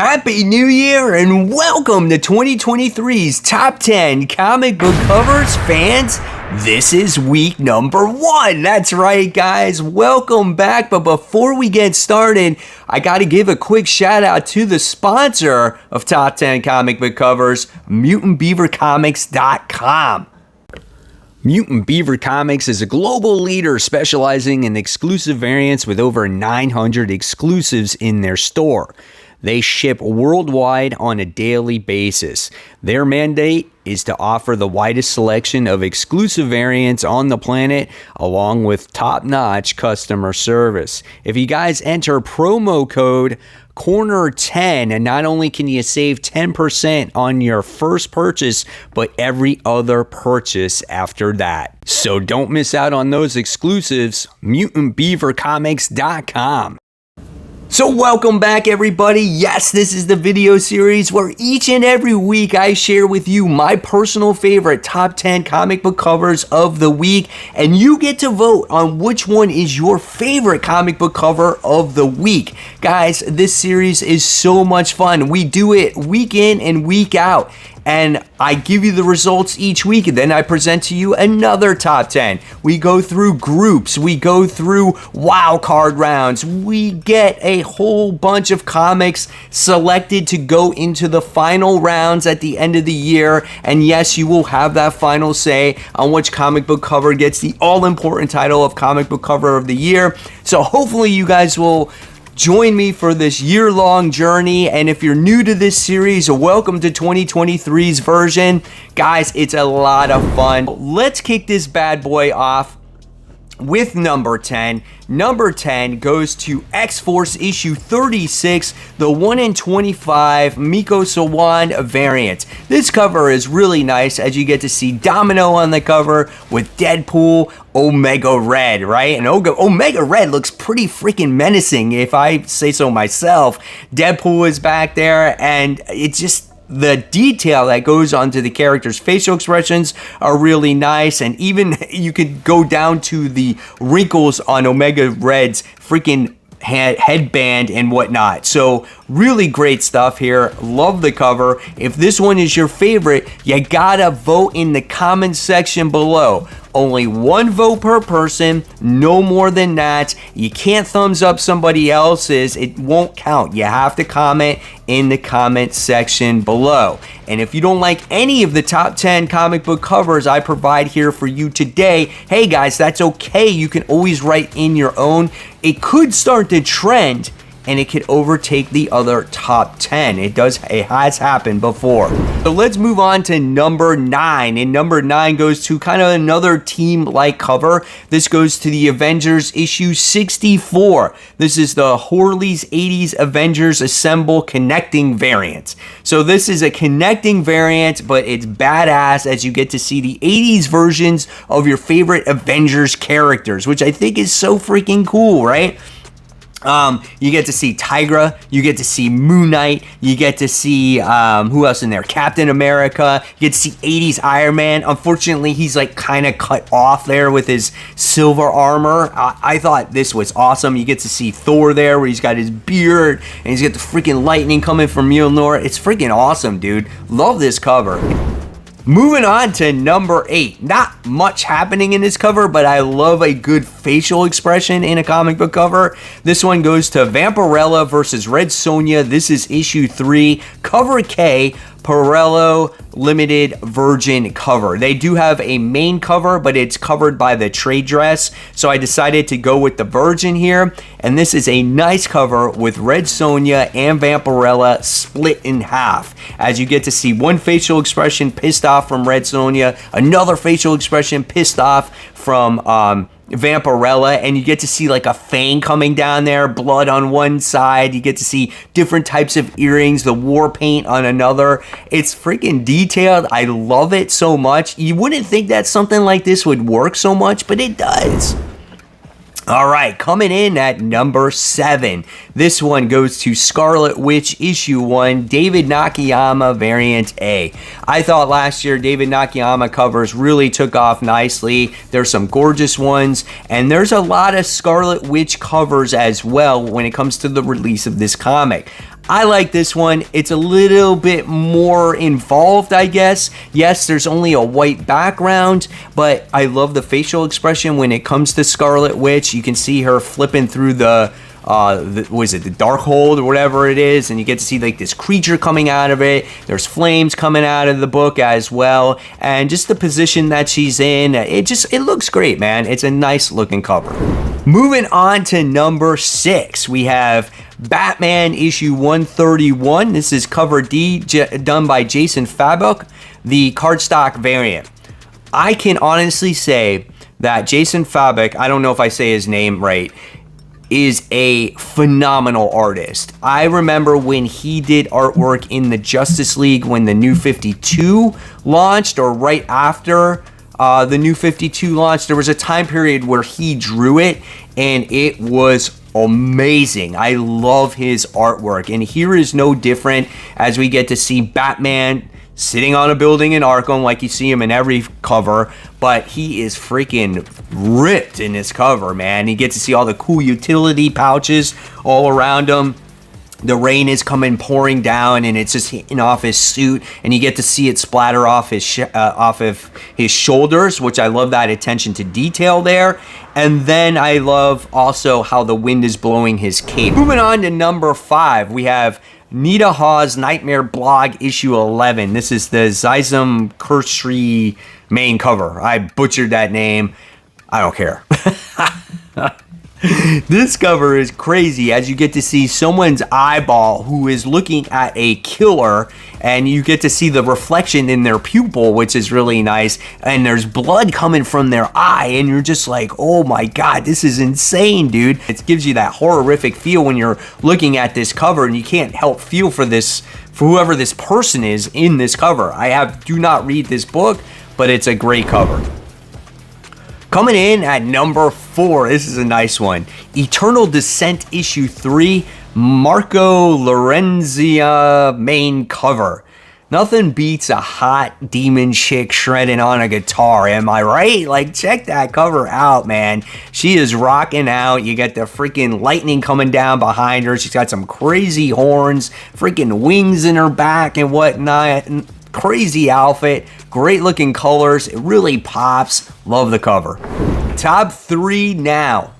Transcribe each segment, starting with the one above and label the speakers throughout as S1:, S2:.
S1: Happy New Year and welcome to 2023's Top 10 Comic Book Covers. Fans, this is week number 1. That's right, guys. Welcome back. But before we get started, I got to give a quick shout out to the sponsor of Top 10 Comic Book Covers, MutantBeaverComics.com. Mutant Beaver Comics is a global leader specializing in exclusive variants with over 900 exclusives in their store. They ship worldwide on a daily basis. Their mandate is to offer the widest selection of exclusive variants on the planet, along with top-notch customer service. If you guys enter promo code Corner10, and not only can you save 10% on your first purchase, but every other purchase after that. So don't miss out on those exclusives. MutantBeaverComics.com. So welcome back, everybody. Yes, this is the video series where each and every week I share with you my personal favorite top 10 comic book covers of the week, and you get to vote on which one is your favorite comic book cover of the week. Guys, this series is so much fun. We do it week in and week out, and I give you the results each week, and then I present to you another top 10. We go through groups, we go through wild card rounds, we get a whole bunch of comics selected to go into the final rounds at the end of the year, and yes, you will have that final say on which comic book cover gets the all-important title of comic book cover of the year. So hopefully you guys will join me for this year-long journey, and if you're new to this series, welcome to 2023's version. Guys, it's a lot of fun. Let's kick this bad boy off with number 10. Number 10 goes to XForce issue 36, the 1 in 25 Miko Sawan variant. This cover is really nice as you get to see Domino on the cover with Deadpool, Omega Red, right? And Omega Red looks pretty freaking menacing, if I say so myself. Deadpool is back there, and it's just the detail that goes onto the characters' facial expressions are really nice, and even you could go down to the wrinkles on Omega Red's freaking headband and whatnot. So really great stuff here. Love the cover. If this one is your favorite, you gotta vote in the comment section below. Only one vote per person, no more than that. You can't thumbs up somebody else's. It won't count. You have to comment in the comment section below. And if you don't like any of the top 10 comic book covers I provide here for you today, hey guys, that's okay. You can always write in your own. It could start to trend, and it could overtake the other top 10. It has happened before. So let's move on to number 9. And number 9 goes to kind of another team-like cover. This goes to the Avengers issue 64. This is the Horley's 80s Avengers Assemble connecting variant. So this is a connecting variant, but it's badass as you get to see the 80s versions of your favorite Avengers characters, which I think is so freaking cool, right? You get to see Tigra, you get to see Moon Knight, you get to see, who else in there? Captain America, you get to see 80s Iron Man. Unfortunately, he's like kind of cut off there with his silver armor. I thought this was awesome. You get to see Thor there where he's got his beard and he's got the freaking lightning coming from Mjolnir. It's freaking awesome, dude. Love this cover. Moving on to number 8. Not much happening in this cover, but I love a good facial expression in a comic book cover. This one goes to Vampirella versus Red Sonja. This is issue 3, cover K, Pirello limited virgin cover. They do have a main cover, but it's covered by the trade dress, so I decided to go with the virgin here, and this is a nice cover with Red Sonja and Vampirella split in half, as you get to see one facial expression pissed off from Red Sonja, another facial expression pissed off from Vampirella, and you get to see like a fang coming down there, blood on one side. You get to see different types of earrings, the war paint on another. It's freaking detailed. I love it so much. You wouldn't think that something like this would work so much, but it does. All right, coming in at number 7. This one goes to Scarlet Witch issue 1, David Nakayama variant A. I thought last year David Nakayama covers really took off nicely. There's some gorgeous ones, and there's a lot of Scarlet Witch covers as well when it comes to the release of this comic. I like this one. It's a little bit more involved, I guess. Yes, there's only a white background, but I love the facial expression when it comes to Scarlet Witch. You can see her flipping through the Darkhold or whatever it is, and you get to see like this creature coming out of it. There's flames coming out of the book as well, and just the position that she's in, it looks great, man. It's a nice looking cover. Moving on to number 6, we have Batman issue 131. This is cover D, done by Jason Fabok, the cardstock variant. I can honestly say that Jason Fabok, I don't know if I say his name right, is a phenomenal artist. I remember when he did artwork in the Justice League when the New 52 launched, or right after the New 52 launched, there was a time period where he drew it, and it was amazing. I love his artwork, and here is no different as we get to see Batman sitting on a building in Arkham like you see him in every cover, but he is freaking ripped in this cover, man. You get to see all the cool utility pouches all around him. The rain is coming pouring down, and it's just hitting off his suit, and you get to see it splatter off of his shoulders, which I love that attention to detail there. And then I love also how the wind is blowing his cape. Moving on to number 5, we have Nita Hawes' Nightmare Blog issue 11. This is the Zizum Kurshri main cover. I butchered that name. I don't care. This cover is crazy as you get to see someone's eyeball who is looking at a killer, and you get to see the reflection in their pupil, which is really nice, and there's blood coming from their eye, and you're just like, oh my god, this is insane, dude. It gives you that horrific feel when you're looking at this cover, and you can't help feel for whoever this person is in this cover. Do not read this book, but it's a great cover. Coming in at number 4, this is a nice one. Eternal Descent issue 3, Marco Lorenzia main cover. Nothing beats a hot demon chick shredding on a guitar, am I right? Like, check that cover out, man. She is rocking out. You got the freaking lightning coming down behind her. She's got some crazy horns, freaking wings in her back and whatnot. Crazy outfit, great looking colors. It really pops. Love the cover. Top 3 now.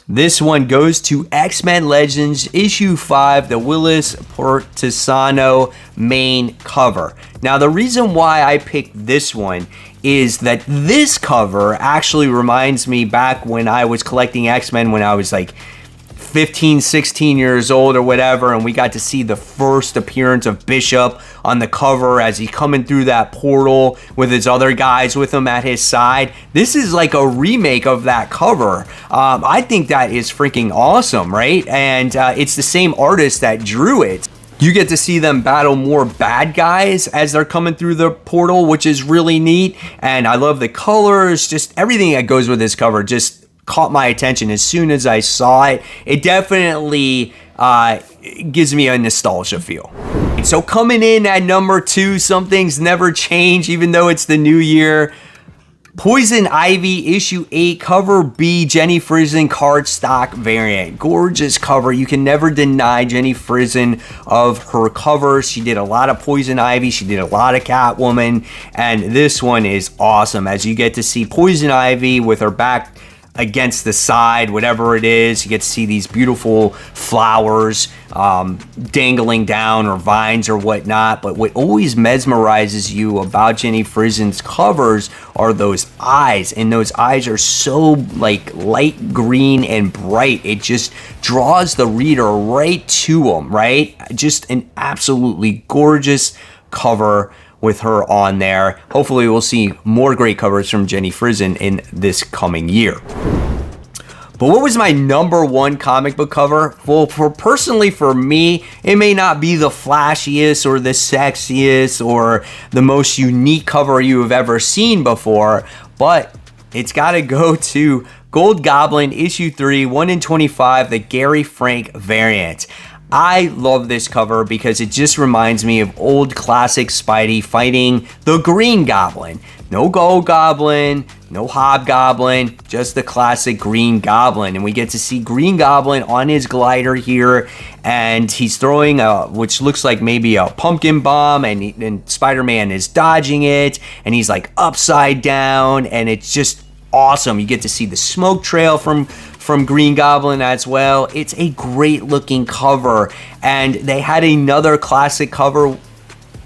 S1: This one goes to X-Men Legends issue 5, the Willis Portisano main cover. Now, the reason why I picked this one is that this cover actually reminds me back when I was collecting X-Men when I was like 15, 16 years old or whatever, and we got to see the first appearance of Bishop on the cover as he's coming through that portal with his other guys with him at his side. This is like a remake of that cover. I think that is freaking awesome, right? And it's the same artist that drew it. You get to see them battle more bad guys as they're coming through the portal, which is really neat. And I love the colors, just everything that goes with this cover just caught my attention as soon as I saw it. It definitely gives me a nostalgia feel. So coming in at number 2, some things never change even though it's the new year. Poison Ivy issue 8, cover B, Jenny Frison cardstock variant. Gorgeous cover. You can never deny Jenny Frison of her covers. She did a lot of Poison Ivy. She did a lot of Catwoman. And this one is awesome as you get to see Poison Ivy with her back against the side, whatever it is. You get to see these beautiful flowers dangling down, or vines or whatnot. But what always mesmerizes you about Jenny Frison's covers are those eyes, and those eyes are so like light green and bright. It just draws the reader right to them, right? Just an absolutely gorgeous cover with her on there. Hopefully we'll see more great covers from Jenny Frison in this coming year. But what was my number 1 comic book cover? Well, personally for me, it may not be the flashiest or the sexiest or the most unique cover you have ever seen before, but it's got to go to Gold Goblin issue 3, 1 in 25, the Gary Frank variant. I love this cover because it just reminds me of old classic Spidey fighting the Green Goblin. No Gold Goblin, No Hobgoblin, just the classic Green Goblin. And we get to see Green Goblin on his glider here, and he's throwing which looks like maybe a pumpkin bomb, and Spider-Man is dodging it, and he's like upside down, and it's just awesome. You get to see the smoke trail from Green Goblin as well. It's a great looking cover, and they had another classic cover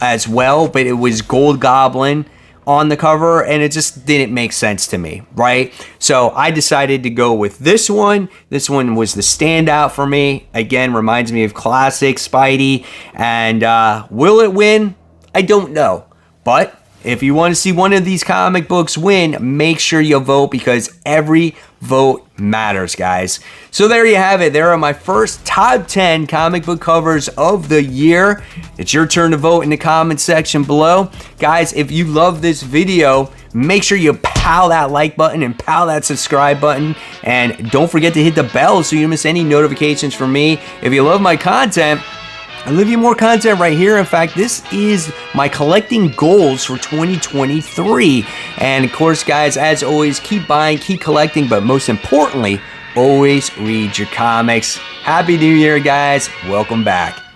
S1: as well, but it was Gold Goblin on the cover, and it just didn't make sense to me, right? So I decided to go with this one. This one was the standout for me. Again, reminds me of classic Spidey, and will it win? I don't know, but if you want to see one of these comic books win, make sure you vote, because every vote matters, guys. So there you have it. There are my first top 10 comic book covers of the year. It's your turn to vote in the comment section below. Guys, if you love this video, make sure you pow that like button and pow that subscribe button. And don't forget to hit the bell so you don't miss any notifications from me. If you love my content, I leave you more content right here. In fact, this is my collecting goals for 2023. And of course, guys, as always, keep buying, keep collecting, but most importantly, always read your comics. Happy New Year, guys. Welcome back.